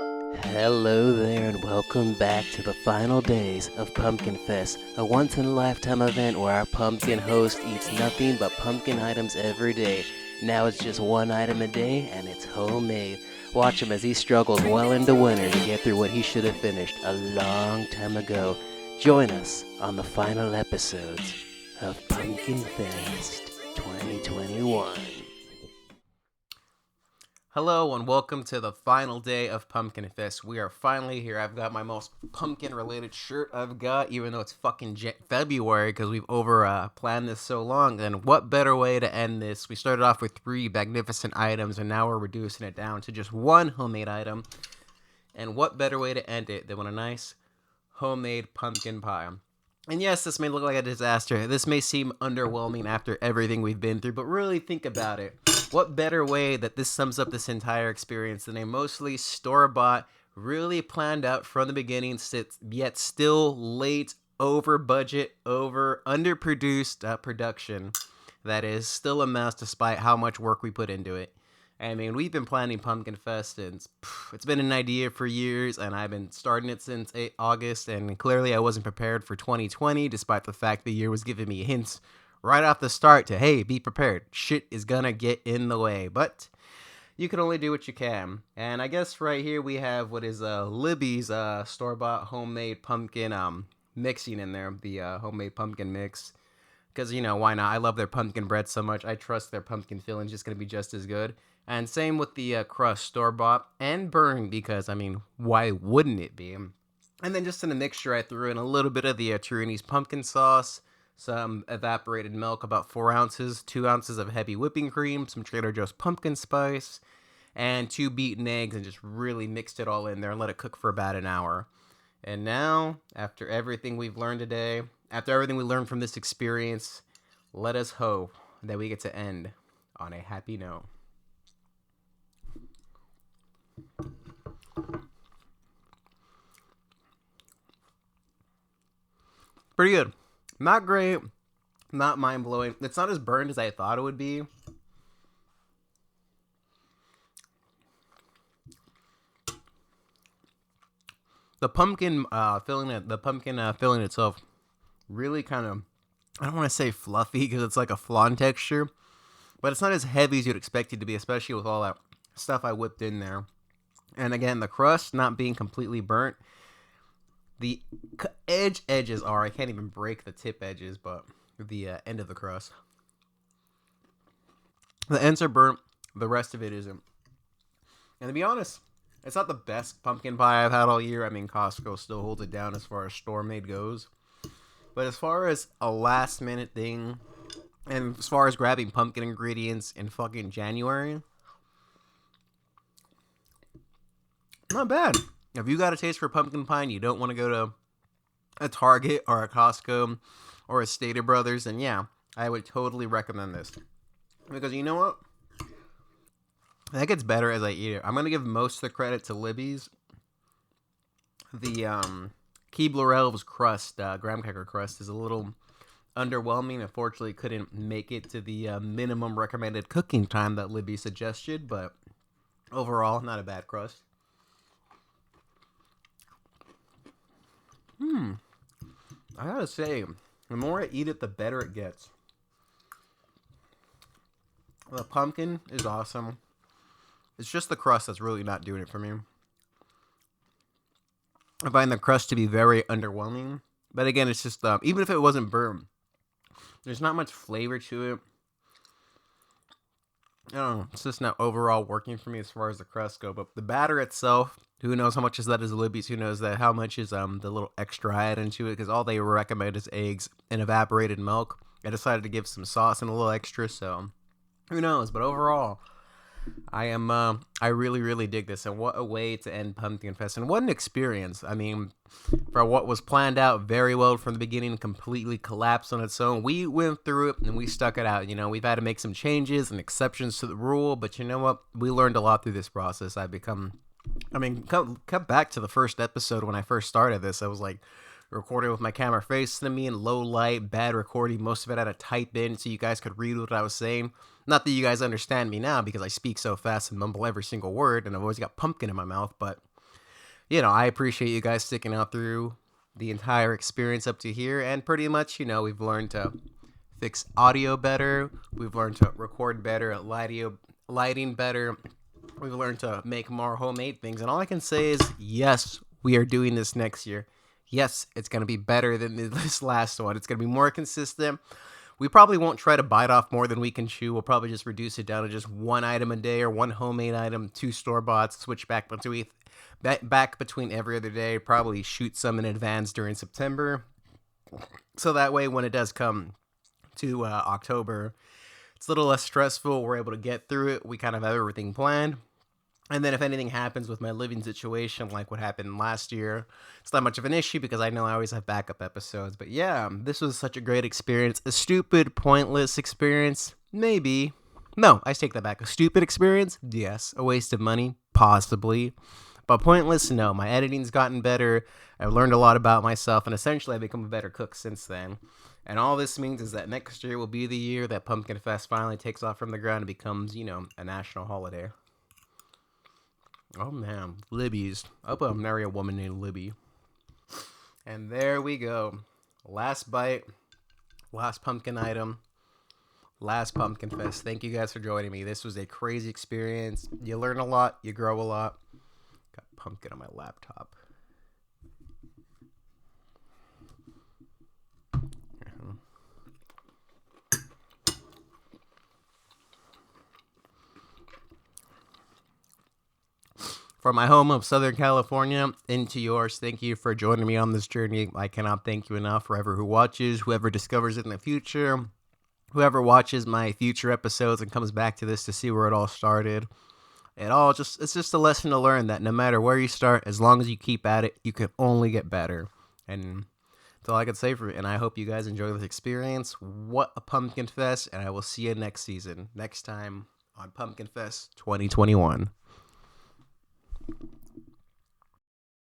Hello there, and welcome back to the final days of Pumpkin Fest, a once in a lifetime event where our pumpkin host eats nothing but pumpkin items every day. Now it's just one item a day, and it's homemade. Watch him as he struggles well into winter to get through what he should have finished a long time ago. Join us on the final episodes of Pumpkin Fest 2021. Hello and welcome to the final day of Pumpkin Fest. We are finally here. I've got my most pumpkin-related shirt I've got, even though it's fucking February because we've planned this so long. And what better way to end this? We started off with 3 magnificent items, and now we're reducing it down to just one homemade item. And what better way to end it than with a nice homemade pumpkin pie? And yes, this may look like a disaster. This may seem underwhelming after everything we've been through, but really think about it. What better way that this sums up this entire experience than a mostly store-bought, really planned out from the beginning, yet still late, over budget, underproduced production that is still a mess despite how much work we put into it. I mean, we've been planning Pumpkin Fest and it's been an idea for years, and I've been starting it since August, and clearly I wasn't prepared for 2020, despite the fact the year was giving me hints right off the start to, hey, be prepared. Shit is gonna get in the way, but you can only do what you can. And I guess right here we have what is Libby's store-bought homemade pumpkin mixing in there, the homemade pumpkin mix. Because, you know, why not? I love their pumpkin bread so much. I trust their pumpkin filling is just going to be just as good. And same with the crust, store-bought and burned, because, I mean, why wouldn't it be? And then just in the mixture, I threw in a little bit of the Tarini's pumpkin sauce, some evaporated milk, about 4 ounces, 2 ounces of heavy whipping cream, some Trader Joe's pumpkin spice, and 2 beaten eggs, and just really mixed it all in there and let it cook for about an hour. And now, after everything we've learned today, after everything we learned from this experience, let us hope that we get to end on a happy note. Pretty good. Not great. Not mind-blowing. It's not as burned as I thought it would be. The pumpkin filling itself really kind of, I don't want to say fluffy because it's like a flan texture, but it's not as heavy as you'd expect it to be, especially with all that stuff I whipped in there. And again, the crust not being completely burnt. The edges are, I can't even break the tip edges, but the end of the crust. The ends are burnt, the rest of it isn't. And to be honest, it's not the best pumpkin pie I've had all year. I mean, Costco still holds it down as far as store-made goes. But as far as a last-minute thing, and as far as grabbing pumpkin ingredients in fucking January, not bad. If you got a taste for pumpkin pie and you don't want to go to a Target or a Costco or a Stater Brothers, then yeah, I would totally recommend this. Because you know what? That gets better as I eat it. I'm going to give most of the credit to Libby's. The Keebler Elves crust, graham cracker crust, is a little underwhelming. Unfortunately, couldn't make it to the minimum recommended cooking time that Libby suggested, but overall, not a bad crust. I gotta say, the more I eat it, the better it gets. The pumpkin is awesome. It's just the crust that's really not doing it for me. I find the crust to be very underwhelming. But again, it's just, even if it wasn't burnt, there's not much flavor to it. I don't know, it's just not overall working for me as far as the crust go. But the batter itself, who knows how much is that is Libby's, who knows that how much is the little extra I add into it, because all they recommend is eggs and evaporated milk. I decided to give some sauce and a little extra, so who knows. But overall, I really, really dig this, and what a way to end Pumpkin Fest, and what an experience. I mean, for what was planned out very well from the beginning, completely collapsed on its own. We went through it, and we stuck it out. You know, we've had to make some changes and exceptions to the rule, but you know what? We learned a lot through this process. Cut back to the first episode when I first started this. I was like, recording with my camera facing me in low light, bad recording. Most of it I had to type in so you guys could read what I was saying. Not that you guys understand me now because I speak so fast and mumble every single word, and I've always got pumpkin in my mouth, but I appreciate you guys sticking out through the entire experience up to here. And pretty much, we've learned to fix audio better. We've learned to record better at lighting better. We've learned to make more homemade things. And all I can say is, yes, we are doing this next year. Yes, it's going to be better than this last one. It's going to be more consistent. We probably won't try to bite off more than we can chew. We'll probably just reduce it down to just one item a day or one homemade item, 2 store-boughts, switch back between every other day, probably shoot some in advance during September. So that way when it does come to October, it's a little less stressful. We're able to get through it. We kind of have everything planned. And then if anything happens with my living situation, like what happened last year, it's not much of an issue because I know I always have backup episodes. But yeah, this was such a great experience. A stupid, pointless experience? Maybe. No, I take that back. A stupid experience? Yes. A waste of money? Possibly. But pointless? No. My editing's gotten better. I've learned a lot about myself, and essentially I've become a better cook since then. And all this means is that next year will be the year that Pumpkin Fest finally takes off from the ground and becomes, a national holiday. Oh man, Libby's. I hope I'll marry a woman named Libby. And there we go. Last bite, last pumpkin item, last Pumpkin Fest. Thank you guys for joining me. This was a crazy experience. You learn a lot, you grow a lot. Got pumpkin on my laptop. From my home of Southern California into yours, thank you for joining me on this journey. I cannot thank you enough. Whoever who watches, whoever discovers it in the future, whoever watches my future episodes and comes back to this to see where it all started. It's just a lesson to learn that no matter where you start, as long as you keep at it, you can only get better. And that's all I can say for it. And I hope you guys enjoy this experience. What a Pumpkin Fest. And I will see you next season, next time on Pumpkin Fest 2021.